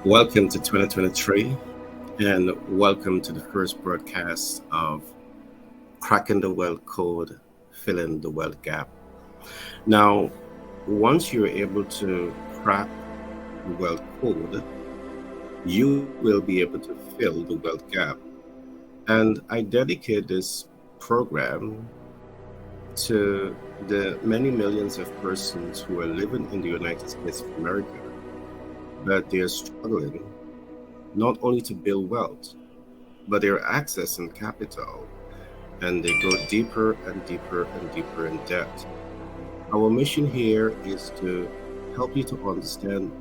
Welcome to 2023 and welcome to the first broadcast of Cracking the Wealth Code, Filling the Wealth Gap. Now, once you're able to crack the wealth code, you will be able to fill the wealth gap. And I dedicate this program to the many millions of persons who are living in the United States of America, but they are struggling not only to build wealth, but they're accessing capital and they go deeper and deeper and deeper in debt. Our mission here is to help you to understand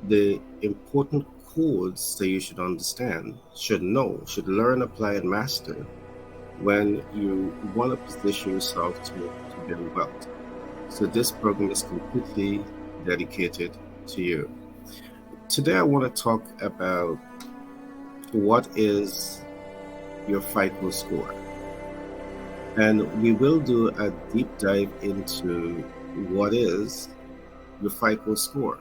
the important codes that you should understand, should know, should learn, apply, and master when you want to position yourself to build wealth. So this program is completely dedicated to you. Today I want to talk about what is your FICO score. And we will do a deep dive into what is your FICO score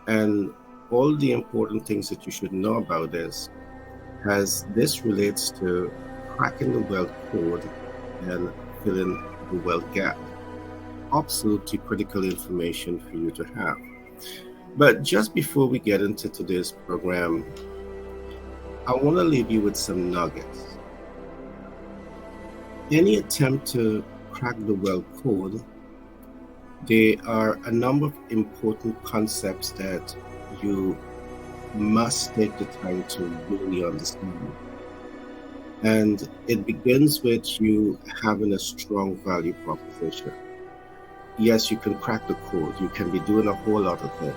and all the important things that you should know about this, as this relates to cracking the wealth code and filling the wealth gap. Absolutely critical information for you to have. But just before we get into today's program, I want to leave you with some nuggets. Any attempt to crack the wealth code, there are a number of important concepts that you must take the time to really understand. And it begins with you having a strong value proposition. Yes, you can crack the code, you can be doing a whole lot of things.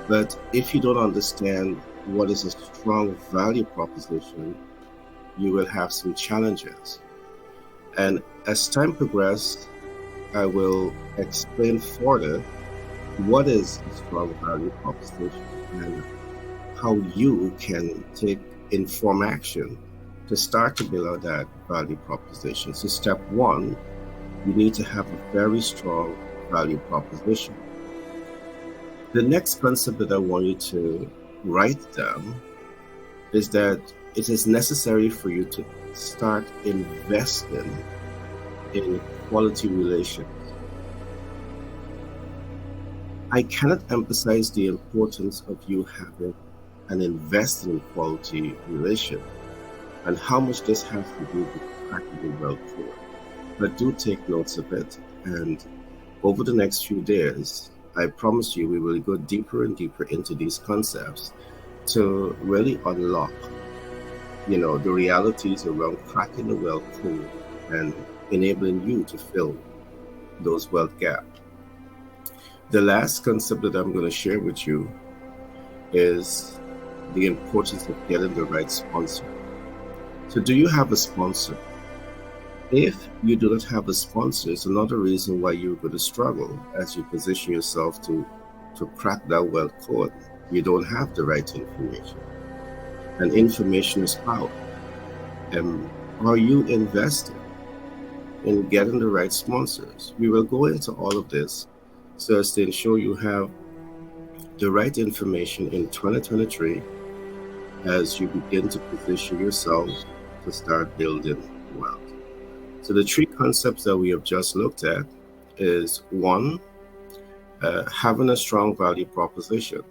But if you don't understand what is a strong value proposition, you will have some challenges. And as time progresses, I will explain further what is a strong value proposition and how you can take informed action to start to build out that value proposition. So step one, you need to have a very strong value proposition. The next concept that I want you to write down is that it is necessary for you to start investing in quality relations. I cannot emphasize the importance of you having and investing in quality relation and how much this has to do with cracking wealth code. But do take notes of it, and over the next few days, I promise you we will go deeper and deeper into these concepts to really unlock, the realities around cracking the wealth code and enabling you to fill those wealth gaps. The last concept that I'm going to share with you is the importance of getting the right sponsor. So do you have a sponsor? If you do not have a sponsor, it's another reason why you're going to struggle as you position yourself to crack that wealth code. You don't have the right information. And information is power. Are you investing in getting the right sponsors? We will go into all of this so as to ensure you have the right information in 2023 as you begin to position yourself to start building wealth. So the three concepts that we have just looked at is one, having a strong value proposition.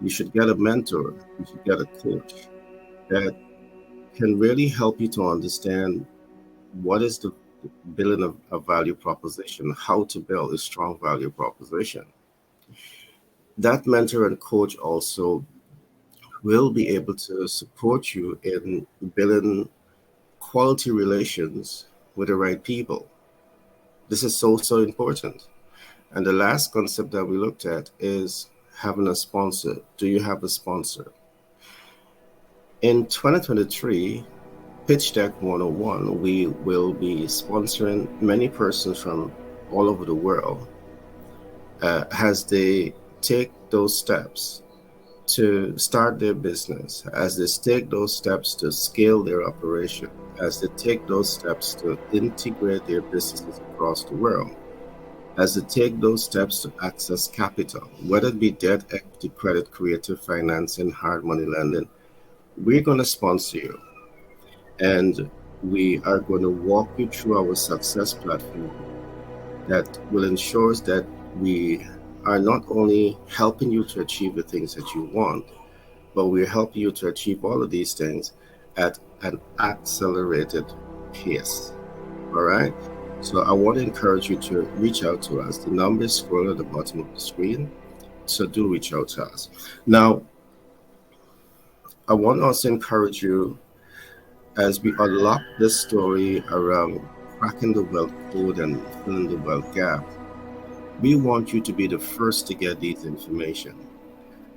You should get a mentor, you should get a coach that can really help you to understand what is the building of a value proposition, how to build a strong value proposition. That mentor and coach also will be able to support you in building quality relations with the right people. This is so important. And the last concept that we looked at is having a sponsor. Do you have a sponsor? In 2023, Pitch Deck 101, we will be sponsoring many persons from all over the world as they take those steps to start their business, as they take those steps to scale their operation, as they take those steps to integrate their businesses across the world. as they take those steps to access capital, whether it be debt, equity, credit, creative financing, hard money lending. We're going to sponsor you, and we are going to walk you through our success platform that will ensure that we are not only helping you to achieve the things that you want, but we're helping you to achieve all of these things at an accelerated pace. All right. So I want to encourage you to reach out to us. The number is scrolled at the bottom of the screen. So do reach out to us. Now, I want to also encourage you as we unlock this story around cracking the wealth code and filling the wealth gap. We want you to be the first to get these information.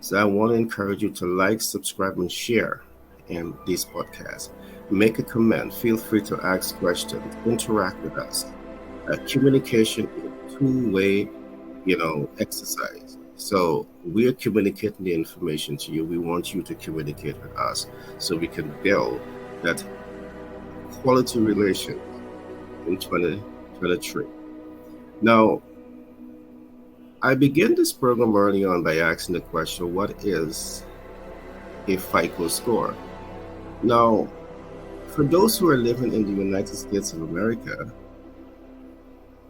So I want to encourage you to like, subscribe, and share in these podcasts. Make a comment. Feel free to ask questions. Interact with us. Communication is a two-way, exercise. So we're communicating the information to you. We want you to communicate with us so we can build that quality relation in 2023. Now, I began this program early on by asking the question, what is a FICO score? Now, for those who are living in the United States of America,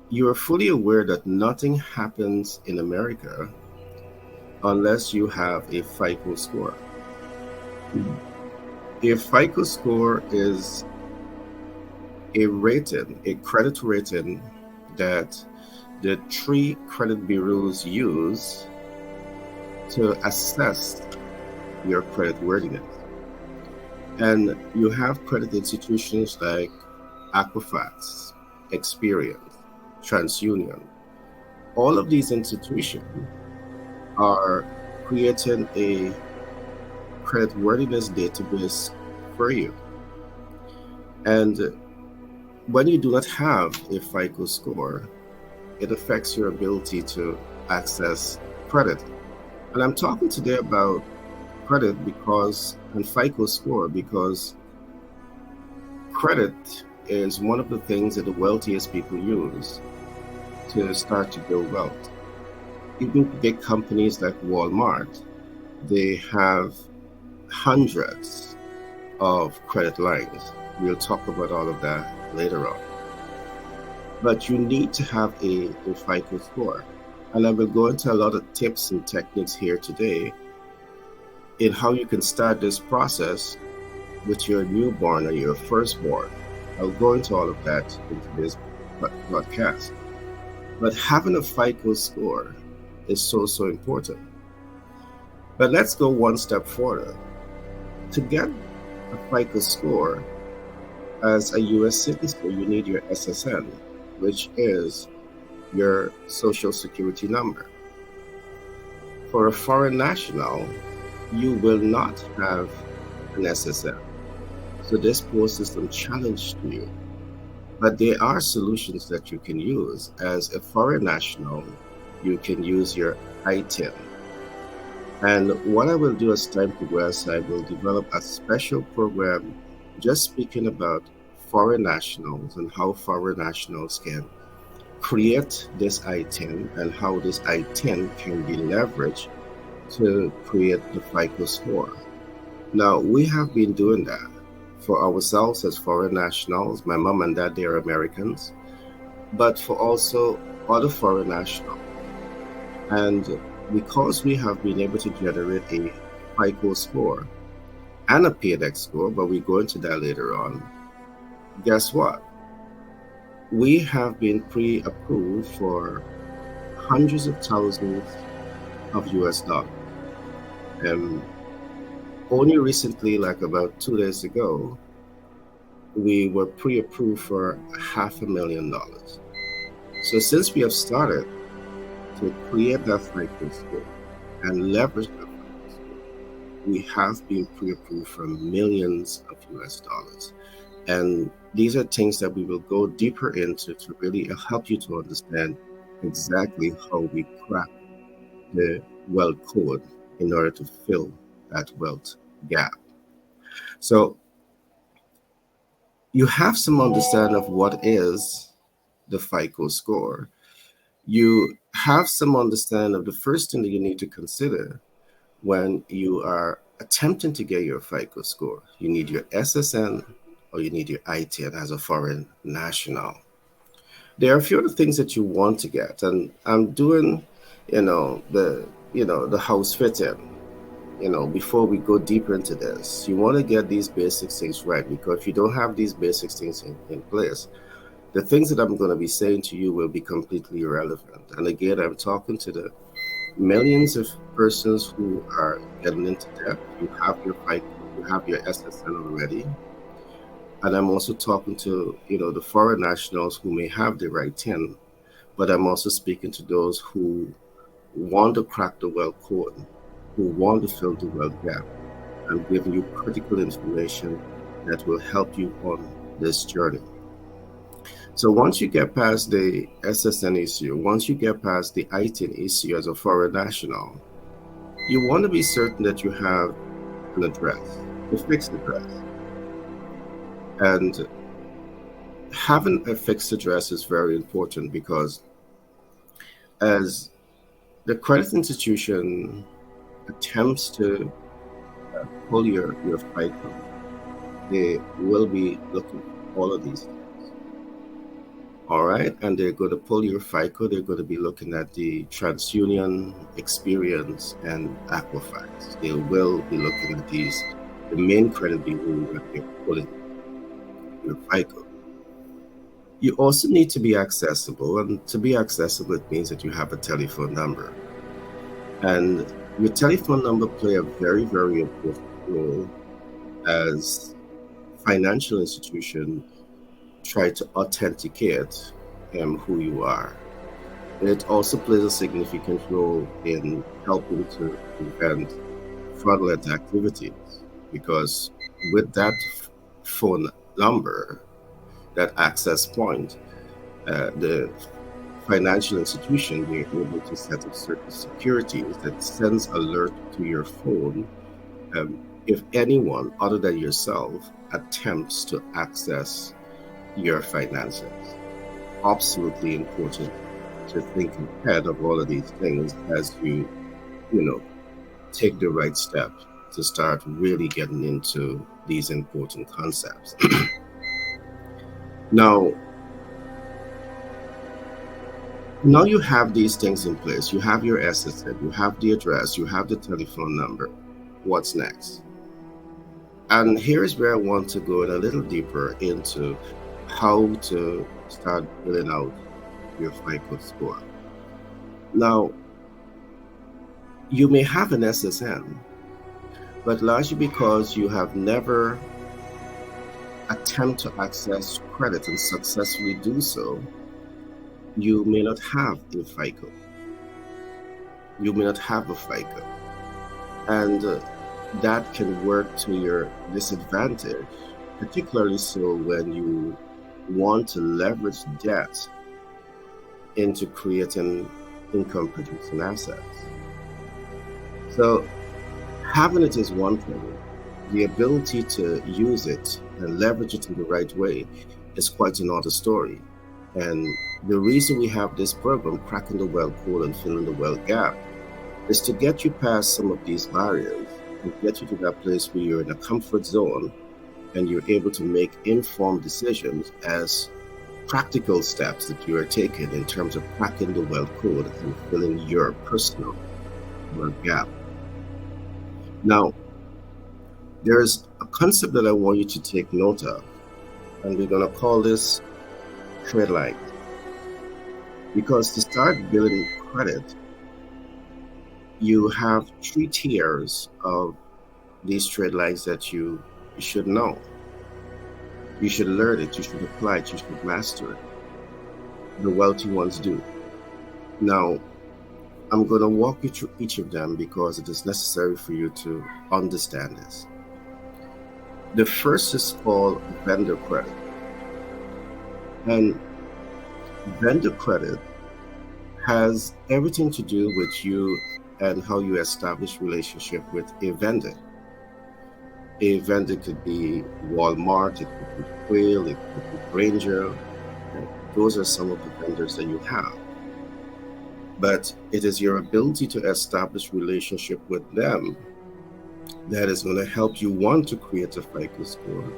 you are fully aware that nothing happens in America unless you have a FICO score. A FICO score is a rating, a credit rating that the three credit bureaus use to assess your credit worthiness. And you have credit institutions like Equifax, Experian, TransUnion. All of these institutions are creating a credit worthiness database for you. And when you do not have a FICO score, it affects your ability to access credit. And I'm talking today about credit and FICO score because credit is one of the things that the wealthiest people use to start to build wealth. Even big companies like Walmart, they have hundreds of credit lines. We'll talk about all of that later on. But you need to have a FICO score. And I will go into a lot of tips and techniques here today in how you can start this process with your newborn or your firstborn. I'll go into all of that in today's podcast. But having a FICO score is so important. But let's go one step further. To get a FICO score as a U.S. citizen, you need your SSN, which is your social security number. For a foreign national, you will not have an SSN. So this poses some challenge to you. But there are solutions that you can use. As a foreign national, you can use your ITIN. And what I will do as time progresses, I will develop a special program just speaking about foreign nationals and how foreign nationals can create this ITIN and how this ITIN can be leveraged to create the FICO score. Now, we have been doing that for ourselves as foreign nationals. My mom and dad, they are Americans, but for also other foreign nationals. And because we have been able to generate a FICO score and a PAYDEX score, but we go into that later on, guess what? We have been pre-approved for hundreds of thousands of US dollars. Only recently, like about 2 days ago, we were pre-approved for $500,000. So since we have started to create that FICO score and leverage that FICO score, we have been pre-approved for millions of US dollars. And these are things that we will go deeper into to really help you to understand exactly how we crack the wealth code in order to fill that wealth gap. So you have some understanding of what is the FICO score. You have some understanding of the first thing that you need to consider when you are attempting to get your FICO score. You need your SSN or you need your ITN as a foreign national. There are a few other things that you want to get, and I'm doing, the house fitting. Before we go deeper into this, you want to get these basic things right, because if you don't have these basic things in place, the things that I'm going to be saying to you will be completely irrelevant. And again, I'm talking to the millions of persons who are getting into debt. You have your FICO, you have your SSN already. And I'm also talking to, the foreign nationals who may have the right tin, but I'm also speaking to those who want to crack the wealth code, who want to fill the wealth gap. I'm giving you critical information that will help you on this journey. So once you get past the SSN issue, once you get past the ITIN issue as a foreign national, you want to be certain that you have an address, a fixed address. And having a fixed address is very important, because as the credit institution attempts to pull your FICO, they will be looking at all of these things. All right, and they're going to pull your FICO. They're going to be looking at the TransUnion, Experience, and Equifax. They will be looking at these, the main credit bureau that they're pulling your FICO. You also need to be accessible, and to be accessible, it means that you have a telephone number. And your telephone number play a very, very important role as financial institution try to authenticate who you are. It also plays a significant role in helping to prevent fraudulent activities, because with that phone number, that access point, the financial institution will be able to set up certain securities that sends alert to your phone if anyone other than yourself attempts to access your finances. Absolutely important to think ahead of all of these things as you take the right step to start really getting into these important concepts. Now you have these things in place. You have your SSN, you have the address, you have the telephone number. What's next? And here's where I want to go in a little deeper into how to start building out your FICO score. Now, you may have an SSN, but largely because you have never attempted to access credit and successfully do so, you may not have a FICO. You may not have a FICO. And that can work to your disadvantage, particularly so when you want to leverage debt into creating income producing assets. So having it is one thing. The ability to use it and leverage it in the right way is quite another story. And the reason we have this program, Cracking the Wealth Code and Filling the Wealth Gap, is to get you past some of these barriers and get you to that place where you're in a comfort zone and you're able to make informed decisions as practical steps that you are taking in terms of cracking the wealth code and filling your personal wealth gap. Now, there's a concept that I want you to take note of, and we're going to call this trade line. Because to start building credit, you have 3 tiers of these trade lines that you should know. You should learn it, you should apply it, you should master it. The wealthy ones do. Now, I'm going to walk you through each of them because it is necessary for you to understand this. The first is called vendor credit. And vendor credit has everything to do with you and how you establish relationship with a vendor. A vendor could be Walmart, it could be Quail, it could be Granger. Those are some of the vendors that you have. but it is your ability to establish relationship with them that is going to help you, one, to create a FICO score.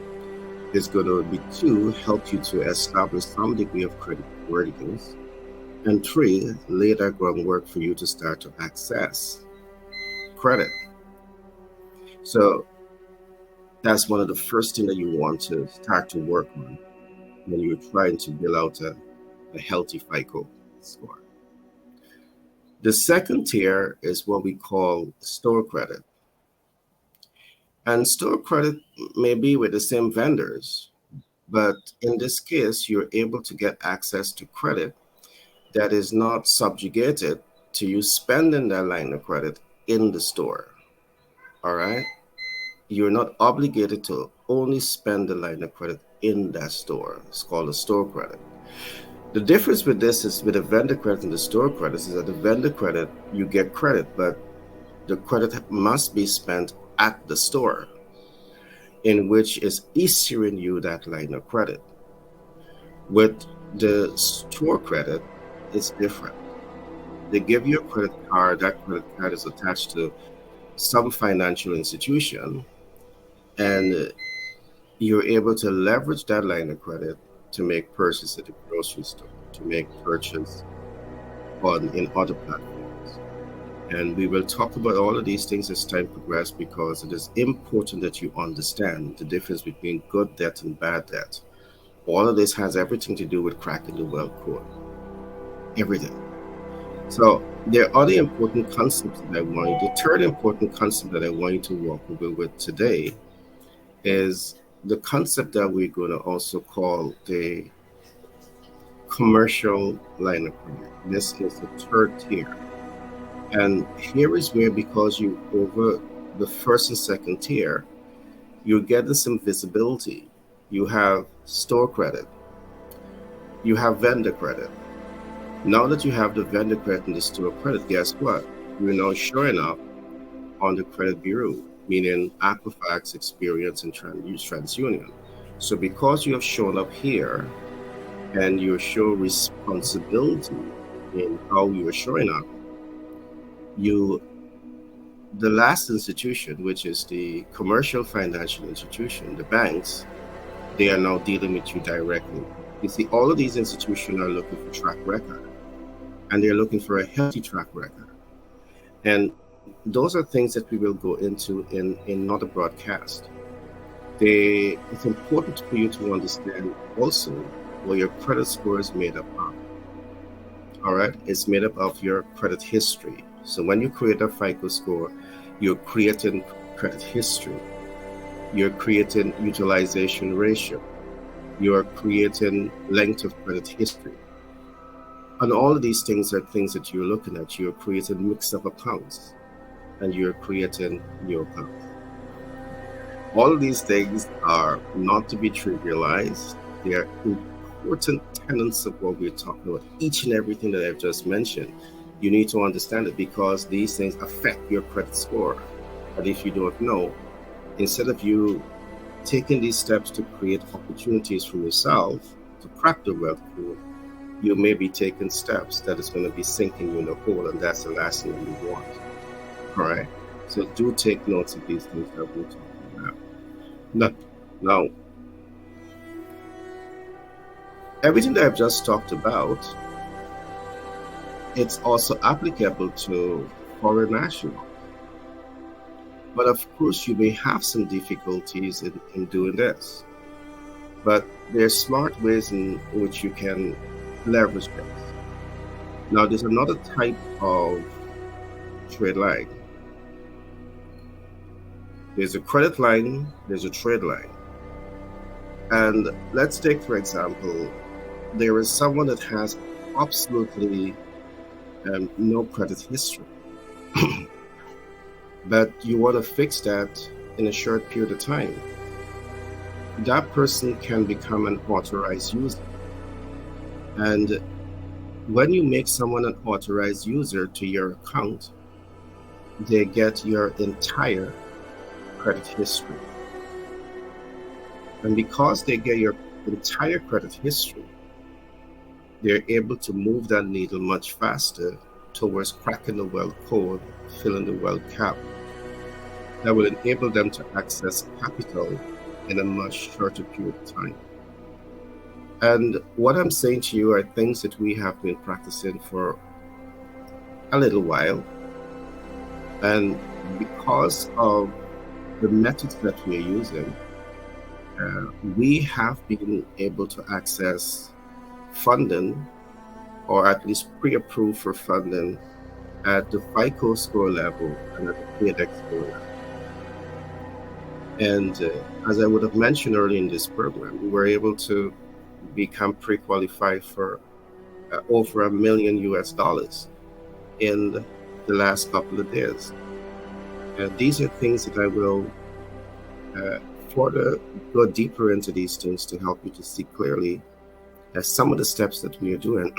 It's going to be, two, help you to establish some degree of credit worthiness, and three, lay that groundwork for you to start to access credit. So that's one of the first things that you want to start to work on when you're trying to build out a healthy FICO score. The second tier is what we call store credit. And store credit may be with the same vendors, but in this case, you're able to get access to credit that is not subjugated to you spending that line of credit in the store. All right? You're not obligated to only spend the line of credit in that store. It's called a store credit. The difference with this is with the vendor credit and the store credit is that the vendor credit, you get credit, but the credit must be spent at the store, in which is issuing you that line of credit. With the store credit, it's different. They give you a credit card. That credit card is attached to some financial institution, and you're able to leverage that line of credit to make purchase at the grocery store, to make purchase in other platforms. And we will talk about all of these things as time progresses, because it is important that you understand the difference between good debt and bad debt. All of this has everything to do with cracking the wealth code. Everything. So there are other important concepts that I want you, the third important concept that I want you to walk away with today is the concept that we're going to also call the commercial line of credit. This is the third tier. And here is where, because you over the first and second tier, you're getting some visibility. You have store credit. You have vendor credit. Now that you have the vendor credit and the store credit, guess what? You're now showing up on the credit bureau, meaning Equifax, Experian, and TransUnion. So because you have shown up here and you show responsibility in how you're showing up, the last institution, which is the commercial financial institution, the banks, they are now dealing with you directly. You see, all of these institutions are looking for track record, and they're looking for a healthy track record. And those are things that we will go into in another broadcast. It's important for you to understand also what your credit score is made up of. All right, it's made up of your credit history. So when you create a FICO score, you're creating credit history. You're creating utilization ratio. You're creating length of credit history. And all of these things are things that you're looking at. You're creating mix of accounts, and you're creating new accounts. All of these things are not to be trivialized. They are important tenets of what we're talking about. Each and everything that I've just mentioned, you need to understand it, because these things affect your credit score. But if you don't know, instead of you taking these steps to create opportunities for yourself to crack the wealth code, you may be taking steps that is going to be sinking you in a hole, and that's the last thing you want. All right? So do take notes of these things that we're talking about. Now, everything that I've just talked about, it's also applicable to foreign nationals. But of course, you may have some difficulties in doing this. But there's smart ways in which you can leverage this. Now, there's another type of trade line. There's a credit line, there's a trade line. And let's take, for example, there is someone that has absolutely no credit history. But you want to fix that in a short period of time. That person can become an authorized user. And when you make someone an authorized user to your account, they get your entire credit history. And because they get your entire credit history, they're able to move that needle much faster towards cracking the wealth code, filling the wealth gap, that will enable them to access capital in a much shorter period of time. And what I'm saying to you are things that we have been practicing for a little while. And because of the methods that we are using, we have been able to access funding, or at least pre-approved for funding, at the FICO score level and at the PAYDEX score level. And as I would have mentioned earlier in this program, we were able to become pre-qualified for over $1 million in the last couple of days. These are things that I will further go deeper into these things to help you to see clearly some of the steps that we are doing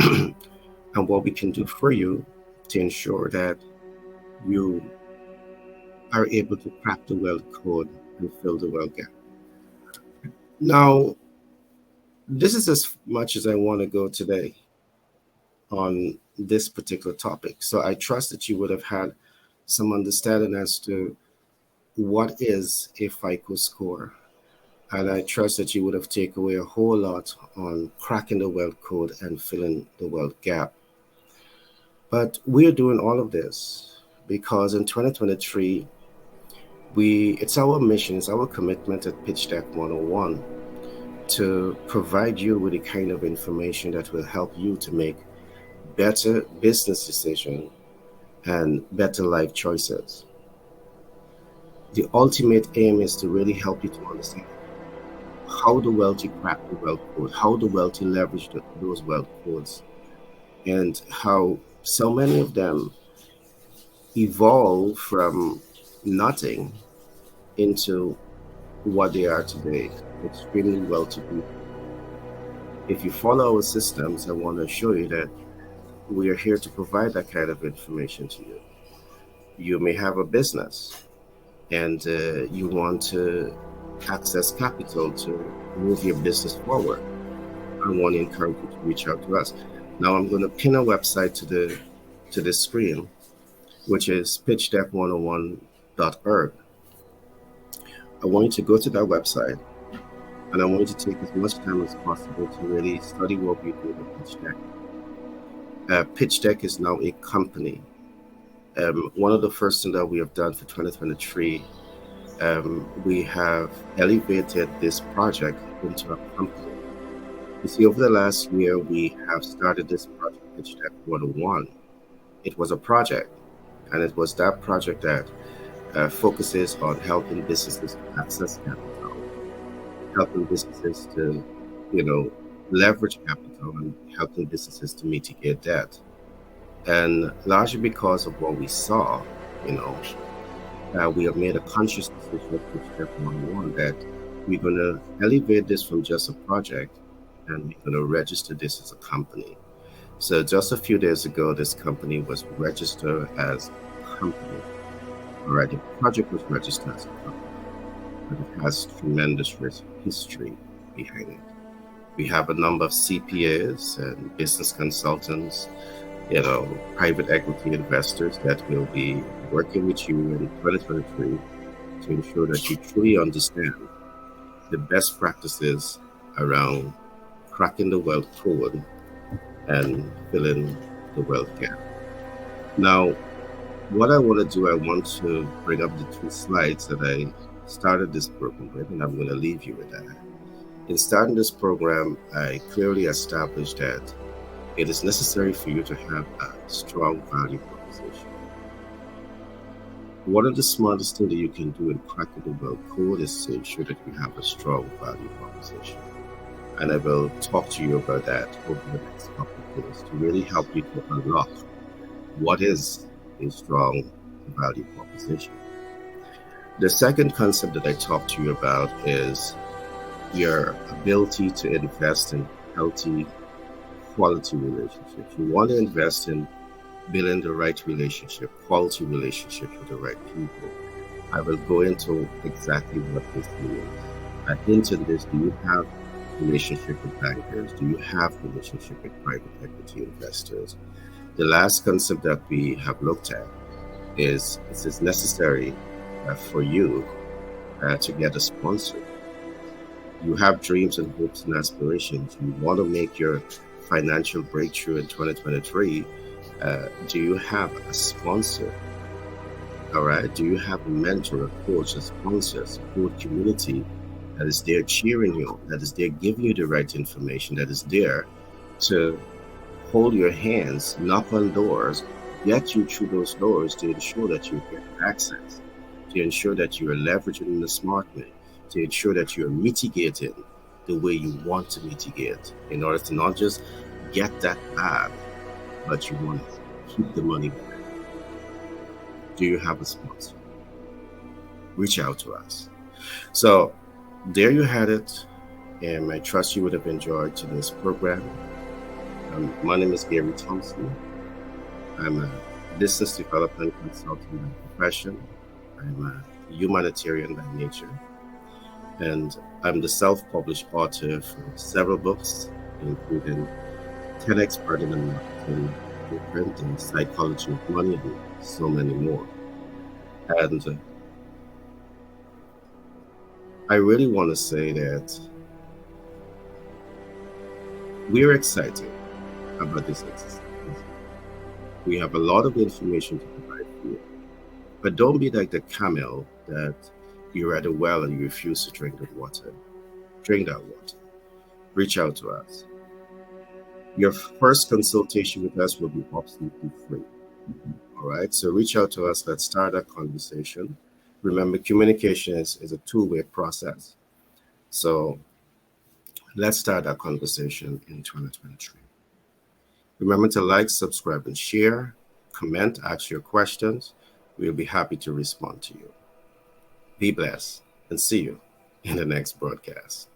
and what we can do for you to ensure that you are able to crack the wealth code and fill the wealth gap. Now, this is as much as I want to go today on this particular topic. So I trust that you would have had some understanding as to what is a FICO score. And I trust that you would have taken away a whole lot on cracking the wealth code and filling the wealth gap. But we're doing all of this because in 2023, it's our mission, it's our commitment at Pitch Deck 101 to provide you with the kind of information that will help you to make better business decisions and better life choices. The ultimate aim is to really help you to understand how the wealthy crack the wealth code, how the wealthy leverage those wealth codes, and how so many of them evolve from nothing into what they are today, extremely wealthy people. If you follow our systems, I want to show you that we are here to provide that kind of information to you. You may have a business and you want to access capital to move your business forward. I want to encourage you to reach out to us. Now I'm going to pin a website to the screen, which is pitchdeck101.org. I want you to go to that website, and I want you to take as much time as possible to really study what we do with Pitch Deck. Pitch Deck is now a company. One of the first things that we have done for 2023, we have elevated this project into a company. You see, over the last year, we have started this project, Pitch Deck 101. It was a project, and it was that project that focuses on helping businesses to access capital, helping businesses to, leverage capital, and helping businesses to mitigate debt. And largely because of what we saw, we have made a conscious decision at Pitch Deck 101 that we're going to elevate this from just a project, and we're going to register this as a company. So just a few days ago, this company was registered as a company. All right, the project was registered as a company, but it has tremendous history behind it. We have a number of CPAs and business consultants, private equity investors that will be working with you in 2023 to ensure that you truly understand the best practices around cracking the wealth code and filling the wealth gap. Now, what I want to do, I want to bring up the 2 slides that I started this program with, and I'm going to leave you with that. In starting this program, I clearly established that it is necessary for you to have a strong value proposition. One of the smartest things that you can do in cracking the wealth code is to ensure that you have a strong value proposition. And I will talk to you about that over the next couple of days to really help you to unlock what is a strong value proposition. The second concept that I talked to you about is your ability to invest in healthy, quality relationships. You want to invest in building the right relationship, quality relationships with the right people. I will go into exactly what this means. I hinted this. Do you have relationship with bankers? Do you have relationship with private equity investors? The last concept that we have looked at is it is necessary for you to get a sponsor. You have dreams and hopes and aspirations. You want to make your financial breakthrough in 2023. Do you have a sponsor? All right. Do you have a mentor, a coach, a sponsor, a support community that is there cheering you, that is there giving you the right information, that is there to hold your hands, knock on doors, get you through those doors to ensure that you get access, to ensure that you are leveraging in a smart way, to ensure that you're mitigating the way you want to mitigate in order to not just get that bag, but you want to keep the money back. Do you have a sponsor? Reach out to us. So there you had it. And I trust you would have enjoyed today's program. My name is Gary Thompson. I'm a business development consultant by profession. I'm a humanitarian by nature. And I'm the self-published author for several books, including 10x Burden and Marketing, Blueprint, and Psychology of Money, and so many more. And I really want to say that we're excited about this exercise. We have a lot of information to provide for you. But don't be like the camel that you're at a well and you refuse to drink the water. Drink that water. Reach out to us. Your first consultation with us will be absolutely free. All right. So reach out to us. Let's start that conversation. Remember, communication is a two-way process. So let's start that conversation in 2023. Remember to like, subscribe, and share. Comment, ask your questions. We'll be happy to respond to you. Be blessed and see you in the next broadcast.